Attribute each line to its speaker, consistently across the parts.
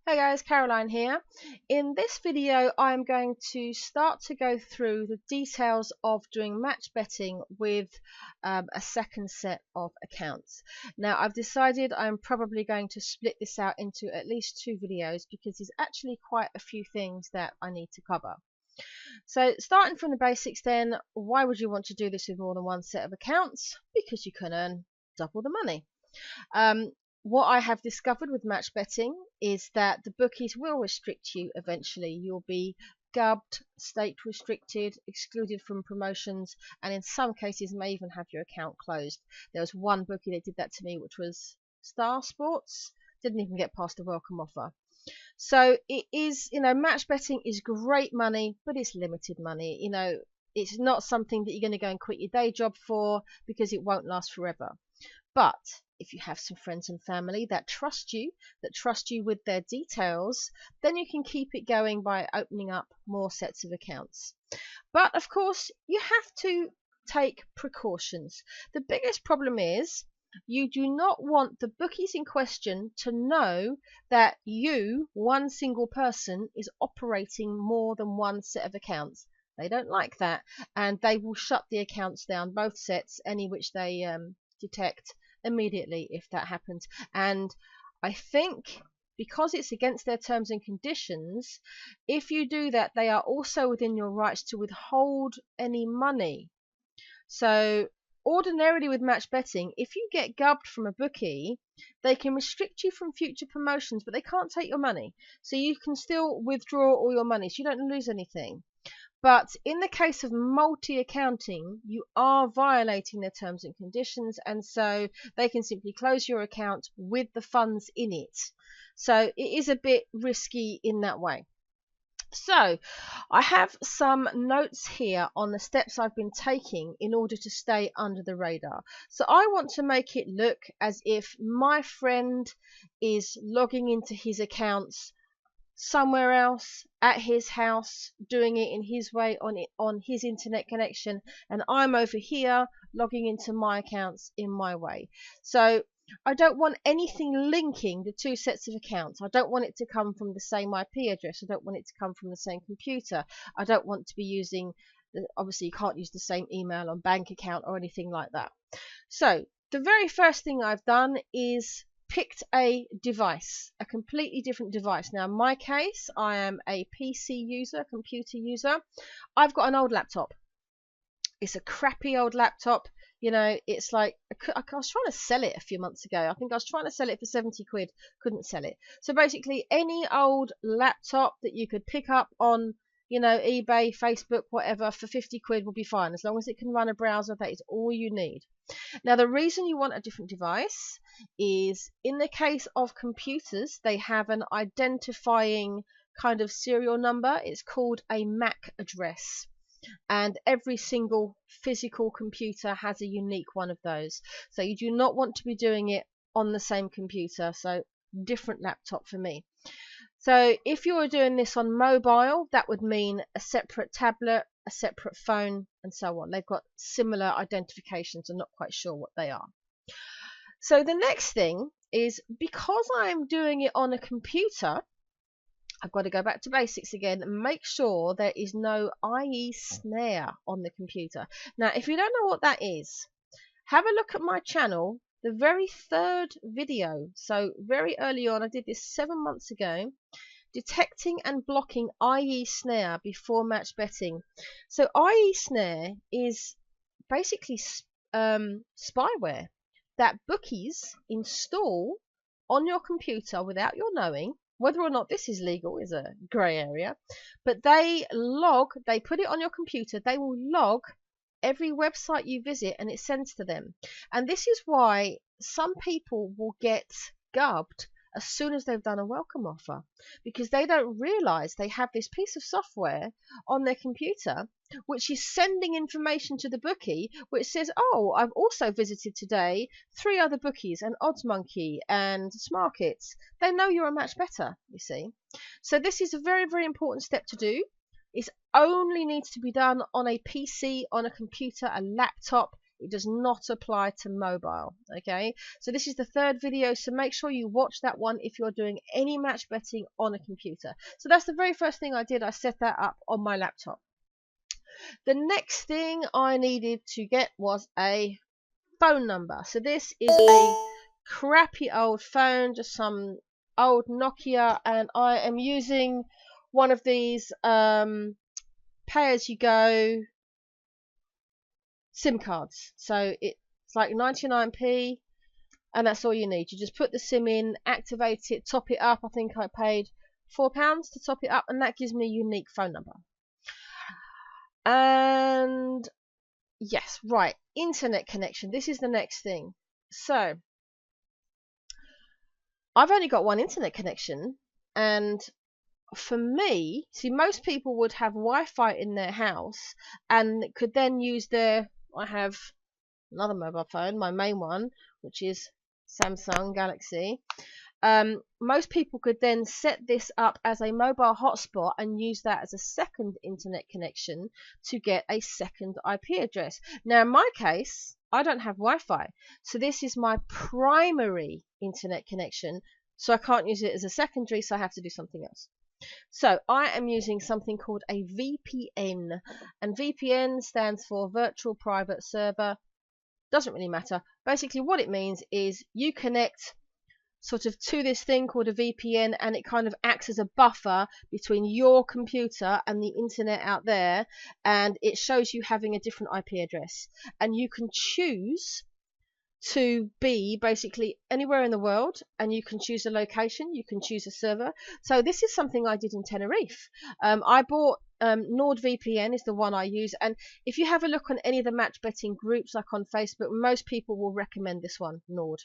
Speaker 1: Hey guys, Caroline here. In this video I'm going to start to go through the details of doing match betting with a second set of accounts. Now I've decided I'm probably going to split this out into at least 2 videos because there's actually quite a few things that I need to cover. So starting from the basics then, why would you want to do this with more than one set of accounts? Because you can earn double the money. What I have discovered with match betting is that the bookies will restrict you eventually. You'll be gubbed, state restricted, excluded from promotions, and in some cases may even have your account closed. There was one bookie that did that to me, which was Star Sports. Didn't even get past the welcome offer. So it is, match betting is great money, but it's limited money. It's not something that you're going to go and quit your day job for because it won't last forever. But if you have some friends and family that trust you with their details, then you can keep it going by opening up more sets of accounts. But of course, you have to take precautions. The biggest problem is you do not want the bookies in question to know that you, one single person, is operating more than one set of accounts. They don't like that, and they will shut the accounts down, both sets, any which they detect immediately if that happens. And I think because it's against their terms and conditions, if you do that, they are also within your rights to withhold any money. So ordinarily with match betting, if you get gubbed from a bookie, they can restrict you from future promotions, but they can't take your money. So you can still withdraw all your money, so you don't lose anything. But in the case of multi-accounting, you are violating their terms and conditions, and so they can simply close your account with the funds in it. So it is a bit risky in that way. So I have some notes here on the steps I've been taking in order to stay under the radar. So I want to make it look as if my friend is logging into his accounts somewhere else at his house, doing it in his way on his internet connection, and I'm over here logging into my accounts in my way. So I don't want anything linking the two sets of accounts. I don't want it to come from the same IP address. I don't want it to come from the same computer. I don't want to be using, obviously you can't use the same email on bank account or anything like that. So the very first thing I've done is picked a device, a completely different device. Now in my case, I am a PC user, computer user. I've got an old laptop. It's a crappy old laptop. It's like, I was trying to sell it a few months ago. I think I was trying to sell it for 70 quid, couldn't sell it. So basically any old laptop that you could pick up on eBay, Facebook, whatever, for 50 quid will be fine. As long as it can run a browser, that is all you need. Now the reason you want a different device is in the case of computers, they have an identifying kind of serial number. It's called a MAC address, and every single physical computer has a unique one of those. So you do not want to be doing it on the same computer, so different laptop for me. So if you were doing this on mobile, that would mean a separate tablet, a separate phone, and so on. They've got similar identifications. I'm not quite sure what they are. So the next thing is, because I'm doing it on a computer, I've got to go back to basics again and make sure there is no IE snare on the computer. Now, if you don't know what that is, have a look at my channel. The very third video, so very early on, I did this 7 months ago, detecting and blocking IE snare before match betting. So IE snare is basically spyware that bookies install on your computer without your knowing. Whether or not this is legal is a grey area, but they put it on your computer, they will log every website you visit and it sends to them. And this is why some people will get gubbed as soon as they've done a welcome offer, because they don't realize they have this piece of software on their computer which is sending information to the bookie which says, oh, I've also visited today 3 other bookies, and Odds Monkey and Smarkets. They know you're a match better, you see. So this is a very, very important step to do. It only needs to be done on a PC, on a computer, a laptop. It does not apply to mobile. Okay, so this is the third video, so make sure you watch that one if you're doing any match betting on a computer. So that's the very first thing I did. I set that up on my laptop. The next thing I needed to get was a phone number. So this is a crappy old phone, just some old Nokia, and I am using one of these pay-as-you-go SIM cards. So it's like 99p, and that's all you need. You just put the SIM in, activate it, top it up. I think I paid £4 to top it up, and that gives me a unique phone number. And yes, right, internet connection. This is the next thing. So I've only got one internet connection, and for me, see, most people would have Wi-Fi in their house and could then use their, I have another mobile phone, my main one, which is Samsung Galaxy. Most people could then set this up as a mobile hotspot and use that as a second internet connection to get a second IP address. Now, in my case, I don't have Wi-Fi, so this is my primary internet connection, so I can't use it as a secondary, so I have to do something else. So I am using something called a VPN, and VPN stands for Virtual Private Server. Doesn't really matter. Basically what it means is you connect sort of to this thing called a VPN, and it kind of acts as a buffer between your computer and the internet out there, and it shows you having a different IP address, and you can choose to be basically anywhere in the world, and you can choose a location, you can choose a server. So this is something I did in Tenerife. I bought NordVPN is the one I use, and if you have a look on any of the match betting groups like on Facebook, most people will recommend this one, Nord.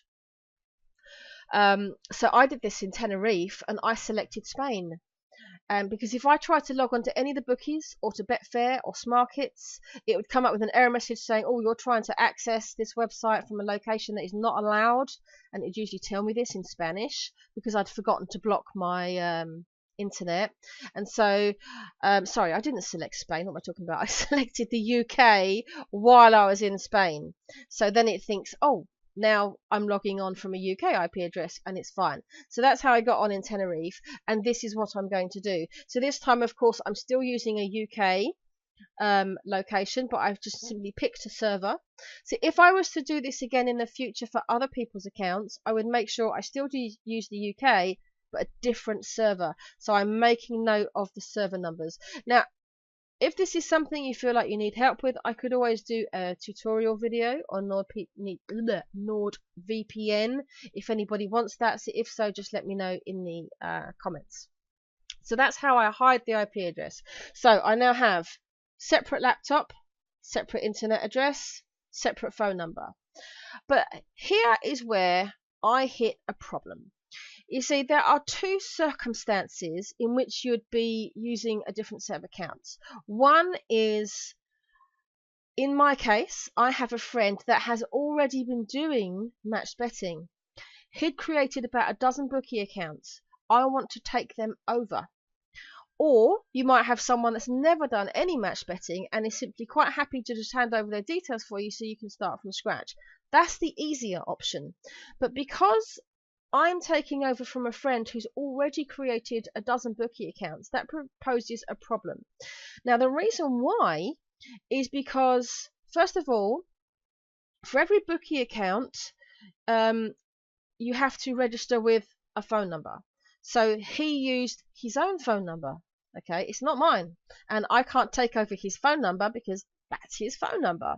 Speaker 1: So I did this in Tenerife, and I selected Spain. Because if I tried to log on to any of the bookies or to Betfair or Smarkets, it would come up with an error message saying, oh, you're trying to access this website from a location that is not allowed. And it would usually tell me this in Spanish because I'd forgotten to block my internet. And so, sorry, I didn't select Spain. What am I talking about? I selected the UK while I was in Spain. So then it thinks, oh, now I'm logging on from a UK IP address, and it's fine. So that's how I got on in Tenerife, and this is what I'm going to do. So this time, of course, I'm still using a UK location, but I've just simply picked a server. So if I was to do this again in the future for other people's accounts, I would make sure I still do use the UK, but a different server. So I'm making note of the server numbers. Now, if this is something you feel like you need help with, I could always do a tutorial video on NordVPN if anybody wants that. So if so, just let me know in the comments. So that's how I hide the IP address. So I now have separate laptop, separate internet address, separate phone number. But here is where I hit a problem. You see, there are two circumstances in which you'd be using a different set of accounts. One is, in my case, I have a friend that has already been doing match betting. He'd created about a dozen bookie accounts. I want to take them over. Or you might have someone that's never done any match betting and is simply quite happy to just hand over their details for you so you can start from scratch. That's the easier option. But because I'm taking over from a friend who's already created a dozen bookie accounts, that poses a problem. Now, the reason why is because, first of all, for every bookie account, you have to register with a phone number. So he used his own phone number. Okay, it's not mine, and I can't take over his phone number because that's his phone number.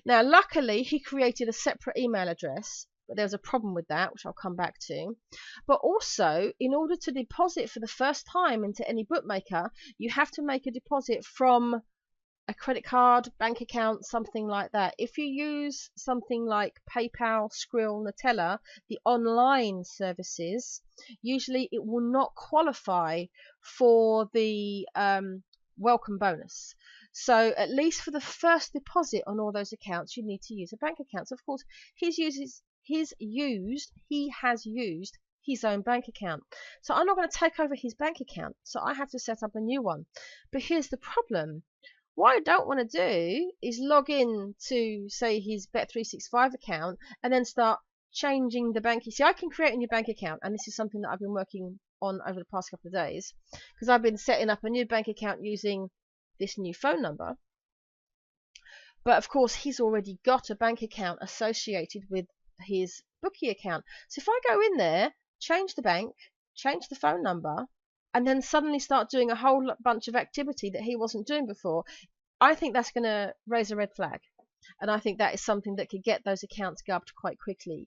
Speaker 1: Now, luckily, he created a separate email address, but there was a problem with that, which I'll come back to. But also, in order to deposit for the first time into any bookmaker, you have to make a deposit from a credit card, bank account, something like that. If you use something like PayPal, Skrill, Nutella, the online services, usually it will not qualify for the welcome bonus. So at least for the first deposit on all those accounts, you need to use a bank account. So of course, he has used his own bank account. So I'm not going to take over his bank account. So I have to set up a new one. But here's the problem. What I don't want to do is log in to, say, his Bet365 account and then start changing the bank. You see, I can create a new bank account, and this is something that I've been working on over the past couple of days, because I've been setting up a new bank account using this new phone number. But of course, he's already got a bank account associated with his bookie account. So if I go in there, change the bank, change the phone number, and then suddenly start doing a whole bunch of activity that he wasn't doing before, I think that's going to raise a red flag. And I think that is something that could get those accounts gubbed quite quickly.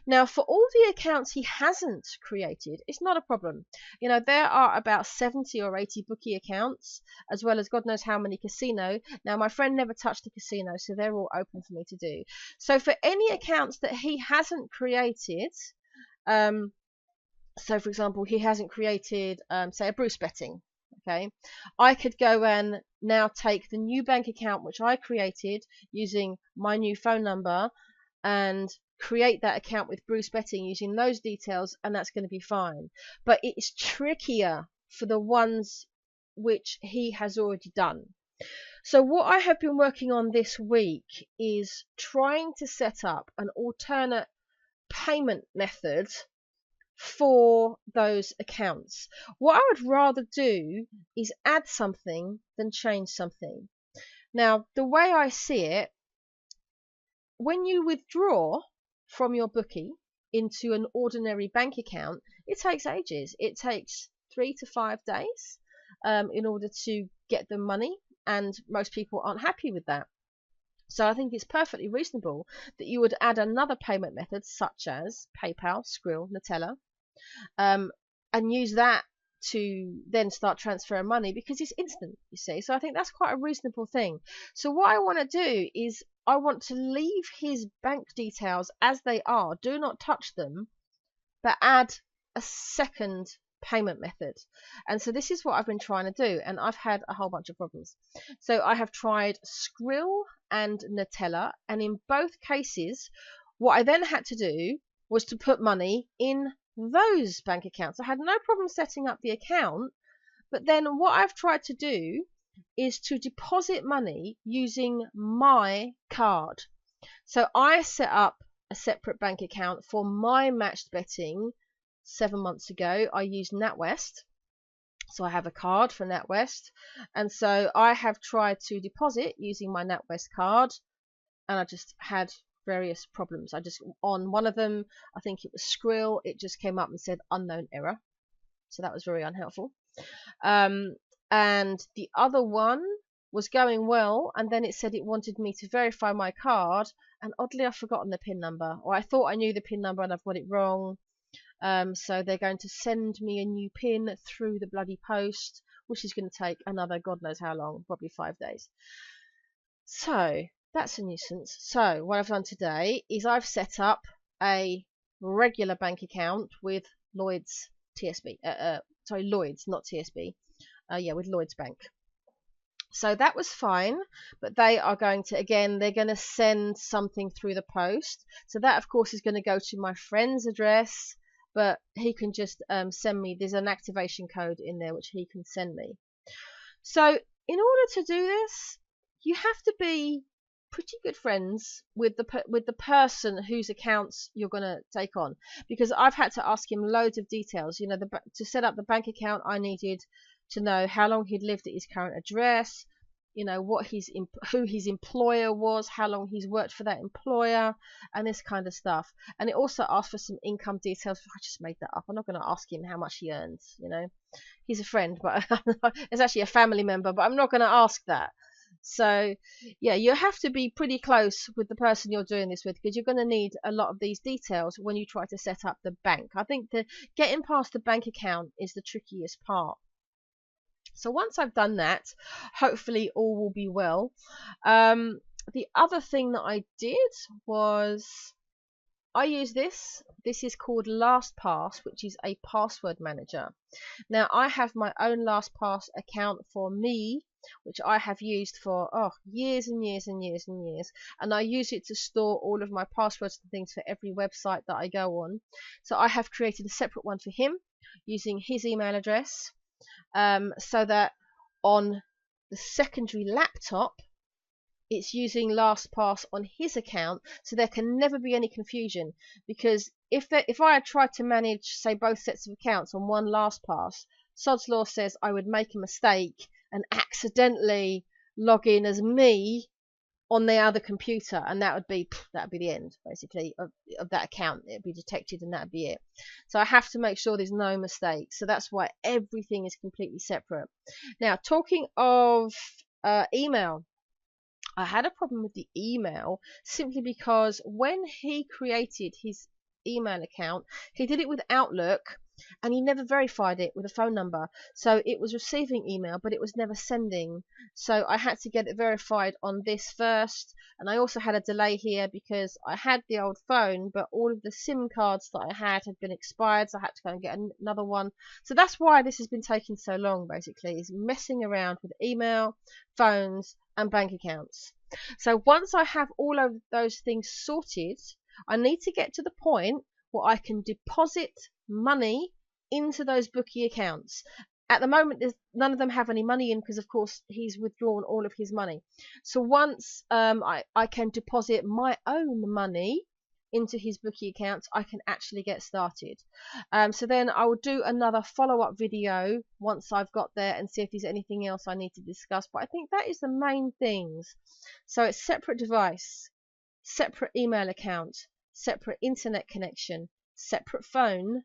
Speaker 1: Now, for all the accounts he hasn't created, it's not a problem. You know, there are about 70 or 80 bookie accounts, as well as God knows how many casino. Now, my friend never touched the casino, so they're all open for me to do. So for any accounts that he hasn't created, so for example, he hasn't created, say, a Bruce betting. Okay, I could go and now take the new bank account which I created using my new phone number and create that account with Bruce Betting using those details, and that's going to be fine. But it's trickier for the ones which he has already done. So what I have been working on this week is trying to set up an alternate payment method for those accounts. What I would rather do is add something than change something. Now, the way I see it, when you withdraw from your bookie into an ordinary bank account, it takes ages. It takes 3 to 5 days in order to get the money, and most people aren't happy with that. So I think it's perfectly reasonable that you would add another payment method such as PayPal, Skrill, Nutella, and use that to then start transferring money, because it's instant, you see. So I think that's quite a reasonable thing. So what I want to do is I want to leave his bank details as they are, do not touch them, but add a second payment method. And so this is what I've been trying to do, and I've had a whole bunch of problems. So I have tried Skrill and Nutella, and in both cases what I then had to do was to put money in those bank accounts. I had no problem setting up the account, but then what I've tried to do is to deposit money using my card. So I set up a separate bank account for my matched betting 7 months ago. I used NatWest, so I have a card for NatWest, and so I have tried to deposit using my NatWest card, and I just had various problems. I just, on one of them, I think it was Skrill, it just came up and said unknown error, so that was very unhelpful. And the other one was going well, and then it said it wanted me to verify my card, and oddly I've forgotten the PIN number, or I thought I knew the PIN number and I've got it wrong. So they're going to send me a new PIN through the bloody post, which is going to take another God knows how long, probably 5 days. So that's a nuisance. So what I've done today is I've set up a regular bank account with Lloyd's TSB. Sorry, Lloyd's, not TSB. Yeah, with Lloyd's Bank. So that was fine, but they are going to, again, they're going to send something through the post. So that, of course, is going to go to my friend's address, but he can just send me, there's an activation code in there which he can send me. So in order to do this, you have to be pretty good friends with the person whose accounts you're going to take on, because I've had to ask him loads of details. You know, to set up the bank account, I needed to know how long he'd lived at his current address, you know, who his employer was, how long he's worked for that employer, and this kind of stuff. And it also asked for some income details. I just made that up. I'm not going to ask him how much he earns. You know, he's a friend, but it's actually a family member, but I'm not going to ask that. So yeah, you have to be pretty close with the person you're doing this with, because you're going to need a lot of these details when you try to set up the bank. I think getting past the bank account is the trickiest part. So once I've done that, hopefully all will be well. The other thing that I did was I use this. This is called LastPass, which is a password manager. Now I have my own LastPass account for me, which I have used for years and years and years and years, and I use it to store all of my passwords and things for every website that I go on. So I have created a separate one for him using his email address, so that on the secondary laptop, it's using LastPass on his account, so there can never be any confusion. Because if I had tried to manage, say, both sets of accounts on one LastPass, Sod's Law says I would make a mistake and accidentally log in as me on the other computer, and that would be the end, basically, of that account. It'd be detected, and that'd be it. So I have to make sure there's no mistakes. So that's why everything is completely separate. Now, talking of email, I had a problem with the email simply because when he created his email account, he did it with Outlook, and he never verified it with a phone number. So it was receiving email, but it was never sending. So I had to get it verified on this first. And I also had a delay here because I had the old phone, but all of the SIM cards that I had been expired, so I had to go and get another one. So that's why this has been taking so long, basically, is messing around with email, phones, and bank accounts. So once I have all of those things sorted, I need to get to the point where I can deposit money into those bookie accounts. At the moment, none of them have any money in because, of course, he's withdrawn all of his money. So once I can deposit my own money into his bookie accounts, I can actually get started. So then I will do another follow-up video once I've got there and see if there's anything else I need to discuss. But I think that is the main things. So it's separate device, separate email account, separate internet connection, separate phone,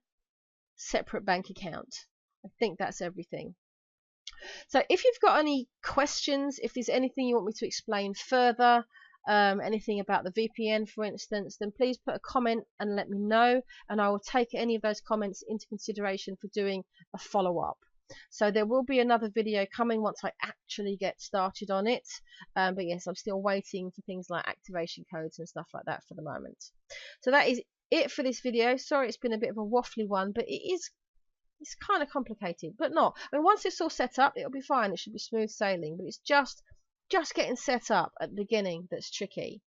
Speaker 1: separate bank account. I think that's everything. So if you've got any questions, if there's anything you want me to explain further, anything about the VPN, for instance, then please put a comment and let me know, and I will take any of those comments into consideration for doing a follow-up. So there will be another video coming once I actually get started on it. But yes, I'm still waiting for things like activation codes and stuff like that for the moment. So that is it for this video. Sorry it's been a bit of a waffly one, but it's kind of complicated, but not. I mean, once it's all set up, it'll be fine. It should be smooth sailing, but it's just getting set up at the beginning that's tricky.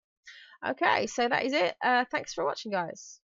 Speaker 1: Okay, so that is it. Thanks for watching, guys.